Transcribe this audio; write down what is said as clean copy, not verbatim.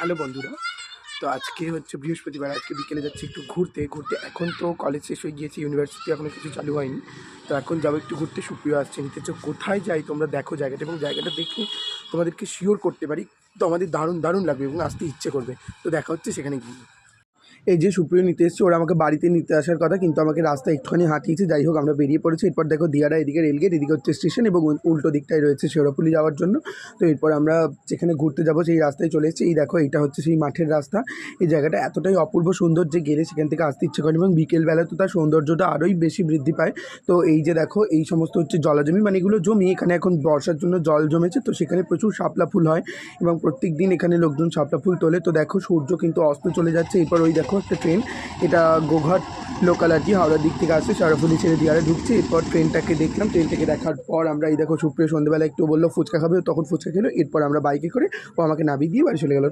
Hello বন্ধুরা। তো আজকে হচ্ছে বৃহস্পতিবার, আজকে বিকেলে যাচ্ছি একটু ঘুরতে। এখন তো কলেজ শেষ হয়ে গিয়েছে, ইউনিভার্সিটি এখনও কিছু চালু হয়নি। তো এখন যাবো একটু ঘুরতে, সুপ্রিয় আসছে নিতে। তো কোথায় যাই তোমরা দেখো জায়গাটা, এবং জায়গাটা দেখে তোমাদেরকে শিওর করতে পারি তো আমাদের দারুণ দারুণ লাগবে এবং আসতে ইচ্ছে করবে। তো দেখা হচ্ছে সেখানে গিয়ে। এই যে সুপ্রিয় নিতে এসছে, ওরা আমাকে বাড়িতে নিতে আসার কথা, কিন্তু আমাকে রাস্তা একটুখানি হাঁটিয়েছে। যাই হোক, আমরা বেরিয়ে পড়েছি। এরপর দেখো দিয়ারা, এদিকে রেলগেট, এদিকে হচ্ছে স্টেশন, এবং উল্টো দিকটায় রয়েছে শেওড়াফুলি যাওয়ার জন্য। তো এরপর আমরা যেখানে ঘুরতে যাবো সেই রাস্তায় চলে এসেছি। এই দেখো, এইটা হচ্ছে সেই মাঠের রাস্তা। এই জায়গাটা এতটাই অপূর্ব সুন্দর যে গেলে সেখান থেকে আসতে ইচ্ছে করে, এবং বিকেলবেলা তো তার সৌন্দর্যটা আরোই বেশি বৃদ্ধি পায়। তো এই যে দেখো, এই সমস্ত হচ্ছে জলাজমি, মানে এগুলো জমি। এখানে এখন বর্ষার জন্য জল জমেছে, তো সেখানে প্রচুর শাপলা ফুল হয় এবং প্রত্যেক দিন এখানে লোকজন শাপলা ফুল তোলে। তো দেখো, সূর্য কিন্তু অস্ত চলে যাচ্ছে। এরপর ওই দেখো একটা ট্রেন, এটা গোঘাট লোকাল আর কি, হাওড়ার দিক থেকে আসছে, শেওড়াফুলি ছেড়ে দিয়ারে ঢুকছে। এরপর ট্রেনটাকে দেখলাম, ট্রেনটাকে দেখার পর আমরা এই দেখো সুপ্রিয় সন্ধ্যেবেলা একটু বললো ফুচকা খাবে, তখন ফুচকা খেলো। এরপর আমরা বাইকে করে ও আমাকে নামিয়ে দিয়ে বাড়ি চলে গেলো।